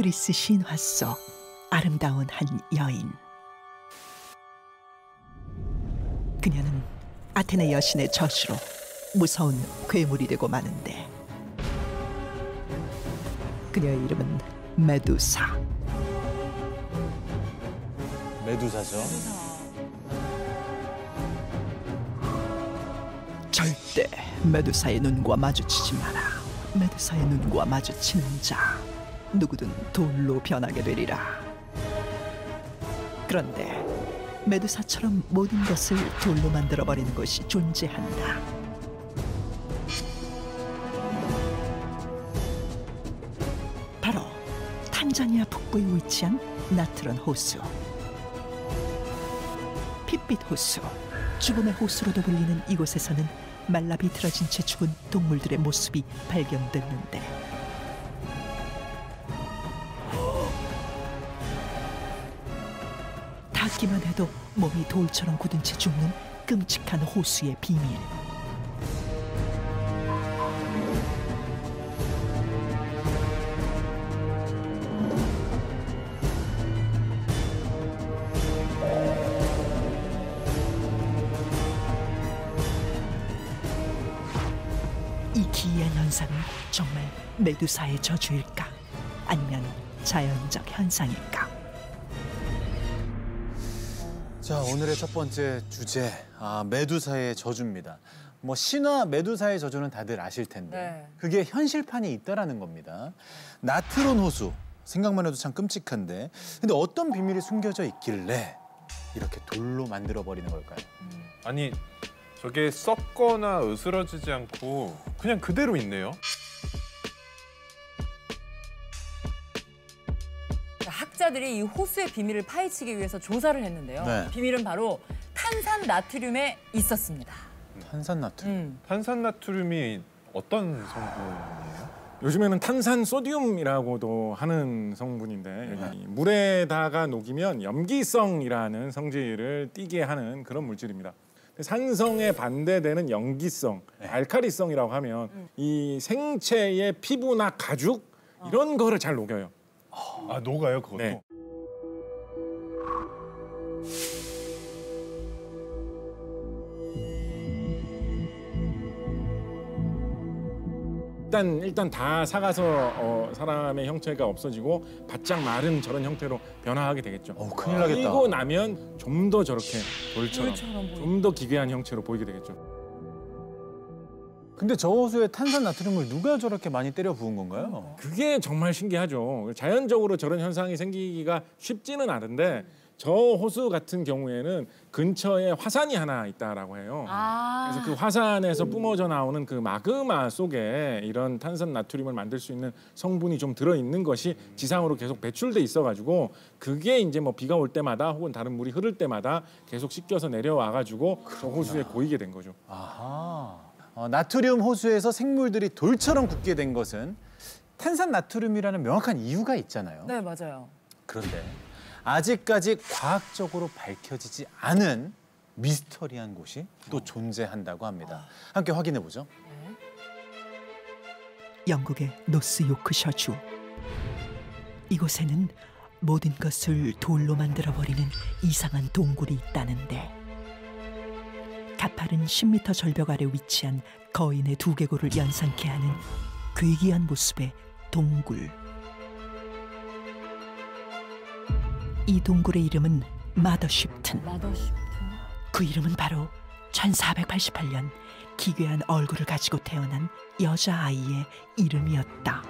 그리스 신화 속 아름다운 한 여인. 그녀는 아테네 여신의 저주로 무서운 괴물이 되고 마는데 그녀의 이름은 메두사. 메두사죠. 절대 메두사의 눈과 마주치지 마라. 메두사의 눈과 마주치는 자 누구든 돌로 변하게 되리라. 그런데 메두사처럼 모든 것을 돌로 만들어버리는 것이 존재한다. 바로 탄자니아 북부에 위치한 나트론 호수. 핏빛 호수, 죽음의 호수로도 불리는 이곳에서는 말라 비틀어진 채 죽은 동물들의 모습이 발견됐는데 닿기만 해도 몸이 돌처럼 굳은 채 죽는 끔찍한 호수의 비밀. 이 기이한 현상은 정말 메두사의 저주일까? 아니면 자연적 현상일까? 자, 오늘의 첫 번째 주제, 메두사의 저주입니다. 뭐 신화 메두사의 저주는 다들 아실 텐데 네. 그게 현실판이 있다라는 겁니다. 나트론 호수, 생각만 해도 참 끔찍한데 근데 어떤 비밀이 숨겨져 있길래 이렇게 돌로 만들어버리는 걸까요? 아니, 저게 썩거나 으스러지지 않고 그냥 그대로 있네요. 학자들이 이 호수의 비밀을 파헤치기 위해서 조사를 했는데요. 네. 비밀은 바로 탄산 나트륨에 있었습니다. 탄산나트륨. 탄산나트륨이 어떤 성분이에요? 요즘에는 탄산 소듐이라고도 하는 성분인데 이 물에다가 녹이면 염기성이라는 성질을 띠게 하는 그런 물질입니다. 산성에 반대되는 염기성, 알카리성이라고 하면 이 생체의 피부나 가죽 이런 거를 잘 녹여요. 아, 녹아요, 그것도? 네. 일단 다 사가서 사람의 형체가 없어지고 바짝 마른 저런 형태로 변화하게 되겠죠. 큰일 나겠다. 그리고 나면 좀 더 저렇게 돌처럼 보이죠. 좀 더 기괴한 형체로 보이게 되겠죠. 근데 저 호수에 탄산나트륨을 누가 저렇게 많이 때려 부은 건가요? 그게 정말 신기하죠. 자연적으로 저런 현상이 생기기가 쉽지는 않은데 저 호수 같은 경우에는 근처에 화산이 하나 있다라고 해요. 그래서 그 화산에서 뿜어져 나오는 그 마그마 속에 이런 탄산 나트륨을 만들 수 있는 성분이 좀 들어있는 것이 지상으로 계속 배출돼 있어가지고 그게 이제 뭐 비가 올 때마다 혹은 다른 물이 흐를 때마다 계속 씻겨서 내려와가지고 저 호수에 고이게 된 거죠. 아하. 나트륨 호수에서 생물들이 돌처럼 굳게 된 것은 탄산나트륨이라는 명확한 이유가 있잖아요. 네, 맞아요. 그런데 아직까지 과학적으로 밝혀지지 않은 미스터리한 곳이 또 존재한다고 합니다. 함께 확인해 보죠. 영국의 노스 요크셔주. 이곳에는 모든 것을 돌로 만들어버리는 이상한 동굴이 있다는데 가파른 10m 절벽 아래 위치한 거인의 두개골을 연상케 하는 괴기한 모습의 동굴. 이 동굴의 이름은 마더쉽튼. 그 이름은 바로 1488년 기괴한 얼굴을 가지고 태어난 여자아이의 이름이었다.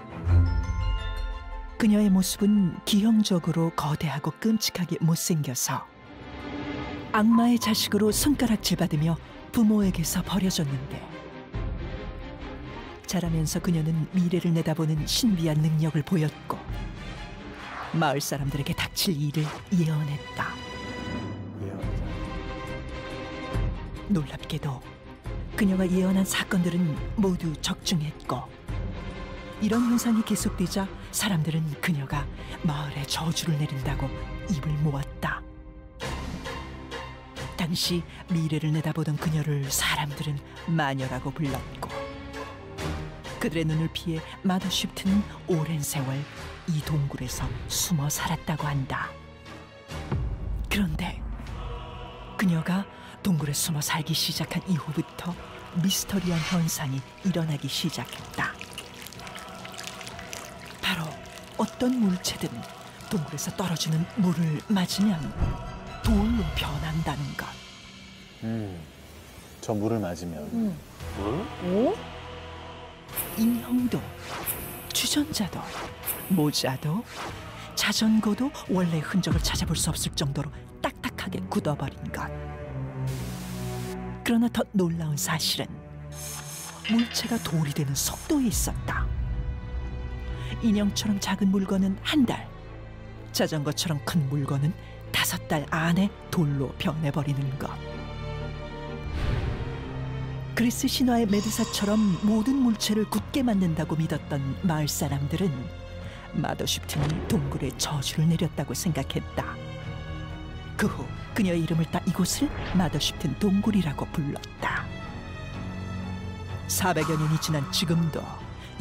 그녀의 모습은 기형적으로 거대하고 끔찍하게 못생겨서 악마의 자식으로 손가락질 받으며 부모에게서 버려졌는데 자라면서 그녀는 미래를 내다보는 신비한 능력을 보였고 마을 사람들에게 닥칠 일을 예언했다. 놀랍게도 그녀가 예언한 사건들은 모두 적중했고 이런 현상이 계속되자 사람들은 그녀가 마을에 저주를 내린다고 입을 모았다. 당시 미래를 내다보던 그녀를 사람들은 마녀라고 불렀고 그들의 눈을 피해 마더쉽트는 오랜 세월 이 동굴에서 숨어 살았다고 한다. 그런데 그녀가 동굴에 숨어 살기 시작한 이후부터 미스터리한 현상이 일어나기 시작했다. 바로 어떤 물체든 동굴에서 떨어지는 물을 맞으면 돌로 변한다는 것. 저 물을 맞으면. 오? 인형도, 주전자도, 모자도, 자전거도 원래 흔적을 찾아볼 수 없을 정도로 딱딱하게 굳어버린 것. 그러나 더 놀라운 사실은 물체가 돌이 되는 속도에 있었다. 인형처럼 작은 물건은 한 달, 자전거처럼 큰 물건은 5달 안에 돌로 변해버리는 것. 그리스 신화의 메두사처럼 모든 물체를 굳게 만든다고 믿었던 마을 사람들은 마더쉽튼이 동굴에 저주를 내렸다고 생각했다. 그 후 그녀의 이름을 따 이곳을 마더쉽튼 동굴이라고 불렀다. 400여 년이 지난 지금도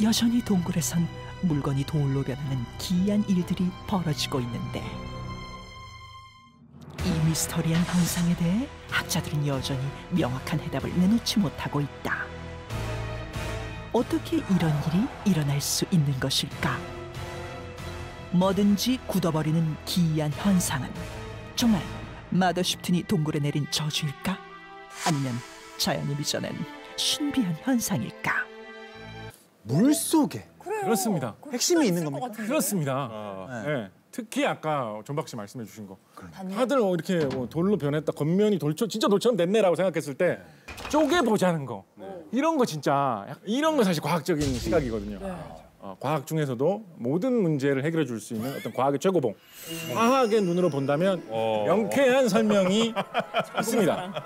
여전히 동굴에선 물건이 돌로 변하는 기이한 일들이 벌어지고 있는데, 이 미스터리한 현상에 대해 학자들은 여전히 명확한 해답을 내놓지 못하고 있다. 어떻게 이런 일이 일어날 수 있는 것일까? 뭐든지 굳어버리는 기이한 현상은 정말 마더쉽튼이 동굴에 내린 저주일까? 아니면 자연이 빚어낸 신비한 현상일까? 물 속에 그래요. 그렇습니다. 핵심이 있는 있을 것 겁니까? 같은데? 그렇습니다. 아, 네. 특히 아까 존박 씨 말씀해 주신 거. 단면? 다들 이렇게 돌로 변했다, 겉면이 진짜 돌처럼 됐네라고 생각했을 때 쪼개보자는 거. 이런 거 진짜, 이런 거 사실 과학적인 시각이거든요. 과학 중에서도 모든 문제를 해결해 줄 수 있는 어떤 과학의 최고봉. 과학의 눈으로 본다면 명쾌한 설명이 있습니다.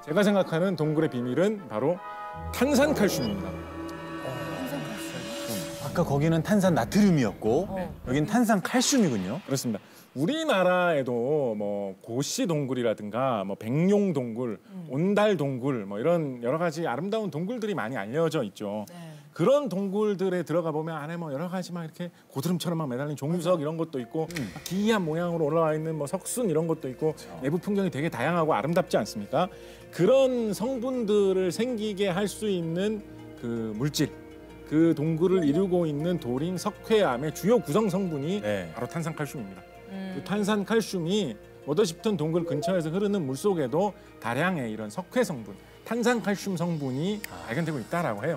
제가 생각하는 동굴의 비밀은 바로 탄산칼슘입니다. 아까 거기는 탄산 나트륨이었고 여긴 탄산 칼슘이군요. 그렇습니다. 우리나라에도 뭐 고시 동굴이라든가 뭐 백룡 동굴, 온달 동굴 뭐 이런 여러 가지 아름다운 동굴들이 많이 알려져 있죠. 그런 동굴들에 들어가 보면 안에 뭐 여러 가지 막 이렇게 고드름처럼 막 매달린 종유석 이런 것도 있고 기이한 모양으로 올라와 있는 뭐 석순 이런 것도 있고 내부 풍경이 되게 다양하고 아름답지 않습니까? 그런 성분들을 생기게 할 수 있는 그 물질, 그 동굴을 이루고 있는 돌인 석회암의 주요 구성 성분이 바로 탄산칼슘입니다. 그 탄산칼슘이 머더쉽튼 동굴 근처에서 흐르는 물 속에도 다량의 이런 석회 성분, 탄산칼슘 성분이 발견되고 있다라고 해요.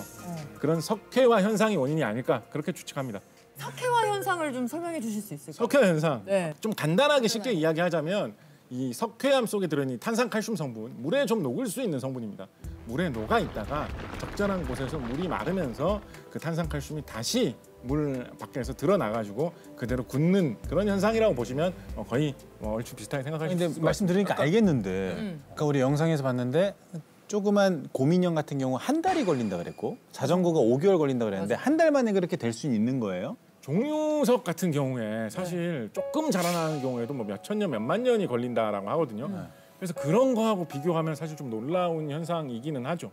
그런 석회화 현상이 원인이 아닐까 그렇게 추측합니다. 석회화 현상을 좀 설명해 주실 수 있을까요? 석회화 현상, 네. 좀 간단하게 쉽게 이야기하자면 이 석회암 속에 들어있는 탄산칼슘 성분, 물에 좀 녹을 수 있는 성분입니다. 물에 녹아 있다가 적절한 곳에서 물이 마르면서 그 탄산칼슘이 다시 물 밖에서 드러나가지고 그대로 굳는 그런 현상이라고 보시면 거의 얼추 비슷하게 생각할 수 있을 것 같습니다. 말씀드리니까 알겠는데 아까 우리 영상에서 봤는데 조그만 곰인형 같은 경우 한 달이 걸린다 그랬고 자전거가 5개월 걸린다 그랬는데 한 달 만에 그렇게 될 수 있는 거예요? 종유석 같은 경우에 사실 조금 자라나는 경우에도 뭐 몇천 년, 몇만 년이 걸린다라고 하거든요. 그래서 그런 거하고 비교하면 사실 좀 놀라운 현상이기는 하죠.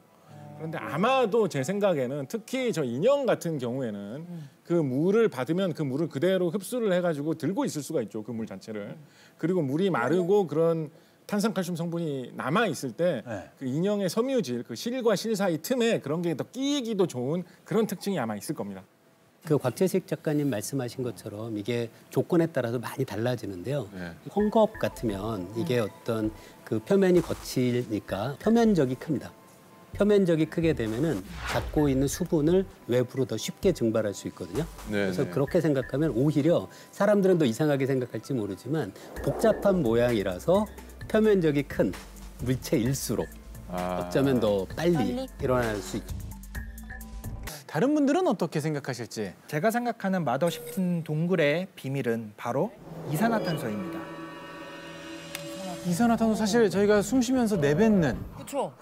그런데 아마도 제 생각에는 특히 저 인형 같은 경우에는 그 물을 받으면 그 물을 그대로 흡수를 해가지고 들고 있을 수가 있죠. 그 물 자체를. 그리고 물이 마르고 그런 탄산칼슘 성분이 남아 있을 때 그 인형의 섬유질, 그 실과 실 사이 틈에 그런 게 더 끼이기도 좋은 그런 특징이 아마 있을 겁니다. 그 곽재식 작가님 말씀하신 것처럼 이게 조건에 따라서 많이 달라지는데요. 헝겊 같으면 이게 어떤 그 표면이 거치니까 표면적이 큽니다. 표면적이 크게 되면은 갖고 있는 수분을 외부로 더 쉽게 증발할 수 있거든요. 그래서 그렇게 생각하면 오히려 사람들은 더 이상하게 생각할지 모르지만 복잡한 모양이라서 표면적이 큰 물체일수록 어쩌면 더 빨리 일어날 수 있죠. 다른 분들은 어떻게 생각하실지. 제가 생각하는 마더쉽튼 동굴의 비밀은 바로 이산화탄소입니다. 이산화탄소 사실 저희가 숨 쉬면서 내뱉는 그렇죠.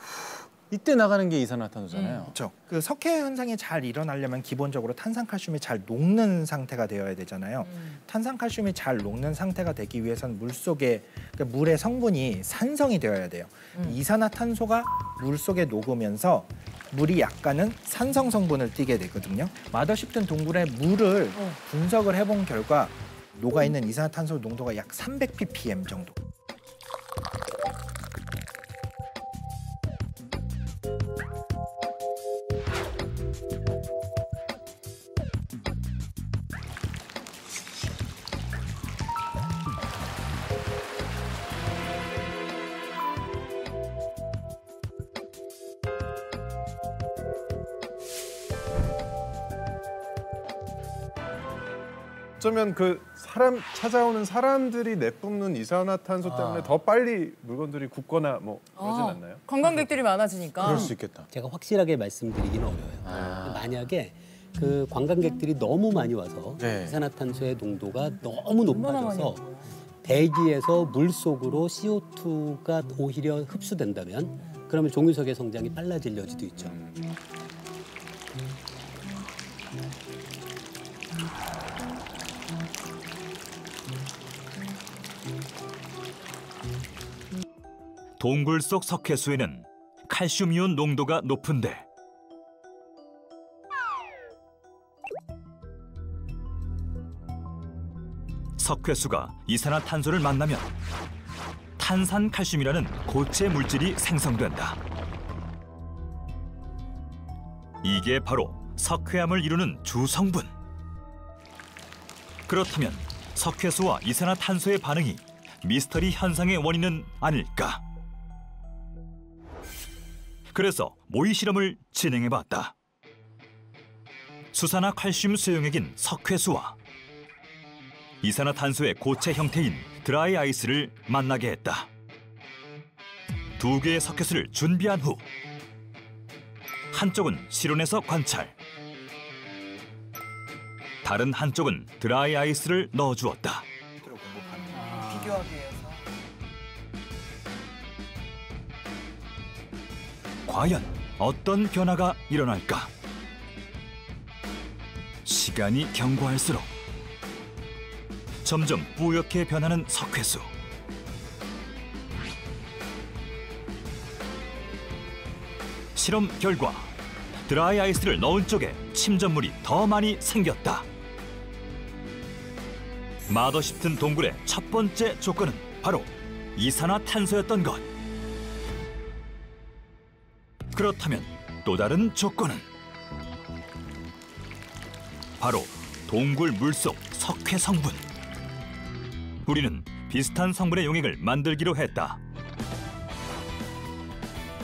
이때 나가는 게 이산화탄소잖아요. 그렇죠. 그 석회 현상이 잘 일어나려면 기본적으로 탄산칼슘이 잘 녹는 상태가 되어야 되잖아요. 탄산칼슘이 잘 녹는 상태가 되기 위해서는 물 속에 그러니까 물의 성분이 산성이 되어야 돼요. 이산화탄소가 물 속에 녹으면서 물이 약간은 산성 성분을 띠게 되거든요. 마더십튼 동굴의 물을 분석을 해본 결과 녹아있는 이산화탄소 농도가 약 300ppm 정도. 어쩌면 그 찾아오는 사람들이 내뿜는 이산화탄소 때문에 더 빨리 물건들이 굳거나 뭐 그러진 않나요? 관광객들이 많아지니까. 그럴 수 있겠다. 제가 확실하게 말씀드리기는 어려워요. 만약에 그 관광객들이 너무 많이 와서 네. 이산화탄소의 농도가 너무 높아져서 대기에서 물 속으로 CO2가 오히려 흡수된다면 그러면 종유석의 성장이 빨라질 여지도 있죠. 동굴 속 석회수에는 칼슘이온 농도가 높은데 석회수가 이산화탄소를 만나면 탄산칼슘이라는 고체 물질이 생성된다. 이게 바로 석회암을 이루는 주성분. 그렇다면 석회수와 이산화탄소의 반응이 미스터리 현상의 원인은 아닐까? 그래서 모의 실험을 진행해봤다. 수산화 칼슘 수용액인 석회수와 이산화탄소의 고체 형태인 드라이 아이스를 만나게 했다. 두 개의 석회수를 준비한 후 한쪽은 실온에서 관찰, 다른 한쪽은 드라이 아이스를 넣어주었다. 비교하기 위해서. 과연 어떤 변화가 일어날까? 시간이 경과할수록 점점 뿌옇게 변하는 석회수. 실험 결과 드라이 아이스를 넣은 쪽에 침전물이 더 많이 생겼다. 마더십튼 동굴의 첫 번째 조건은 바로 이산화탄소였던 것. 그렇다면 또 다른 조건은 바로 동굴 물속 석회 성분. 우리는 비슷한 성분의 용액을 만들기로 했다.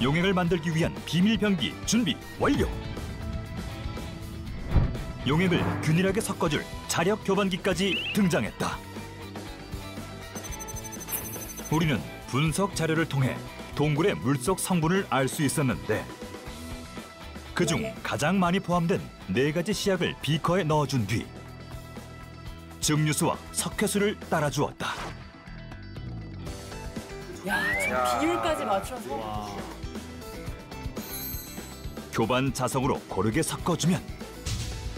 용액을 만들기 위한 비밀 병기 준비 완료. 용액을 균일하게 섞어줄 자력 교반기까지 등장했다. 우리는 분석 자료를 통해 동굴의 물속 성분을 알 수 있었는데 그중 가장 많이 포함된 4가지 시약을 비커에 넣어준 뒤 증류수와 석회수를 따라주었다. 야, 지금 비율까지 맞춰서. 교반 자석으로 고르게 섞어주면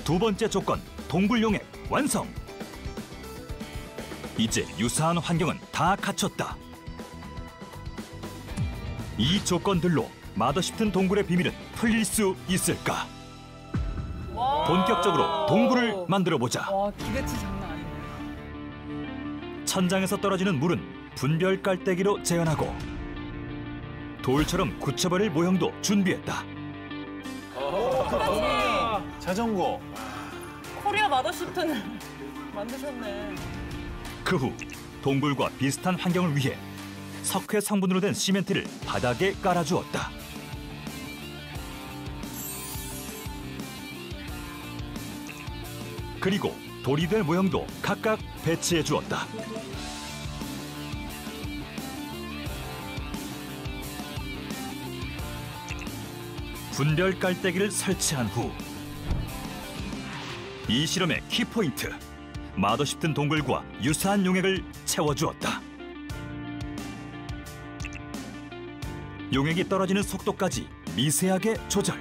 두 번째 조건 동굴 용액 완성. 이제 유사한 환경은 다 갖췄다. 이 조건들로 마더십튼 동굴의 비밀은 풀릴 수 있을까? 본격적으로 동굴을 만들어보자. 와, 기대치 장난 아니네. 천장에서 떨어지는 물은 분별 깔때기로 재현하고 돌처럼 굳혀버릴 모형도 준비했다. 자전거. 코리아 마더십튼을 만드셨네. 그 후 동굴과 비슷한 환경을 위해 석회 성분으로 된 시멘트를 바닥에 깔아주었다. 그리고 돌이 될 모형도 각각 배치해 주었다. 분별 깔때기를 설치한 후 이 실험의 키포인트, 마더십튼 동굴과 유사한 용액을 채워주었다. 용액이 떨어지는 속도까지 미세하게 조절.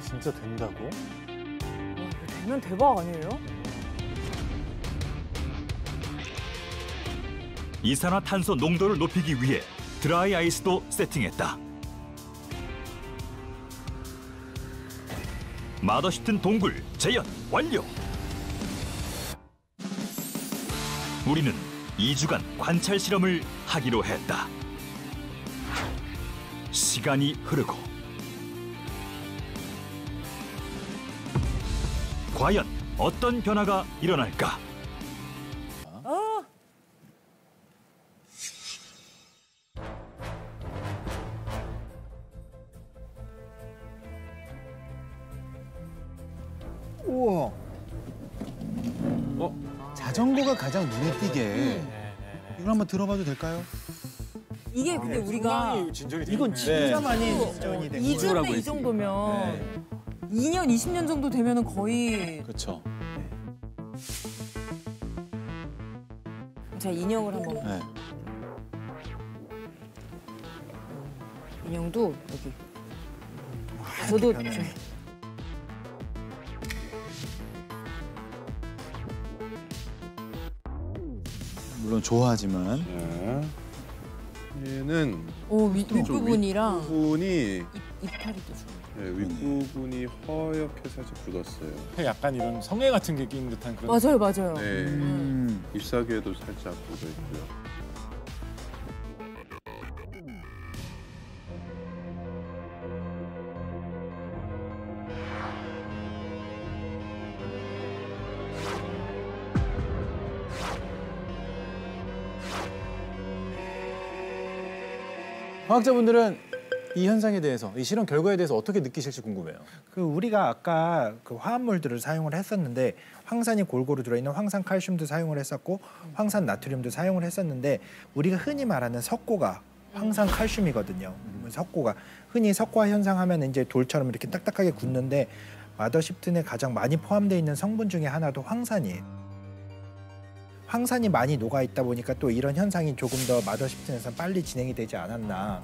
진짜 된다고? 와, 이거 되면 대박 아니에요? 이산화탄소 농도를 높이기 위해 드라이 아이스도 세팅했다. 마더시튼 동굴 재현 완료. 우리는 2주간 관찰 실험을 하기로 했다. 시간이 흐르고 과연 어떤 변화가 일어날까? 우와. 자전거가 가장 눈에 띄게 이걸 한번 들어봐도 될까요? 이게 근데 우리가 이건 진짜 많이 진전이 된 거예요. 2주인데 이 정도면 2년, 20년 정도 되면은 거의 그렇죠. 자 인형을 한번 네. 인형도 여기 저도 편해. 물론 좋아하지만 얘는 윗부분이랑 부분이 이파리도 좋아요. 네, 윗부분이 허옇게 살짝 굳었어요. 약간 이런 성에 같은 게 낀 듯한 그런. 맞아요, 맞아요. 네, 잎사귀에도 살짝 묻어 있고요. 과학자분들은 이 현상에 대해서, 이 실험 결과에 대해서 어떻게 느끼실지 궁금해요. 그 우리가 아까 그 화합물들을 사용을 했었는데 황산이 골고루 들어있는 황산 칼슘도 사용을 했었고 황산 나트륨도 사용을 했었는데 우리가 흔히 말하는 석고가 황산 칼슘이거든요. 석고가 흔히 석화 현상 하면 이제 돌처럼 이렇게 딱딱하게 굳는데 마더십튼에 가장 많이 포함되어 있는 성분 중에 하나도 황산이에요. 황산이 많이 녹아 있다 보니까 또 이런 현상이 조금 더 마더십튼에서 빨리 진행이 되지 않았나.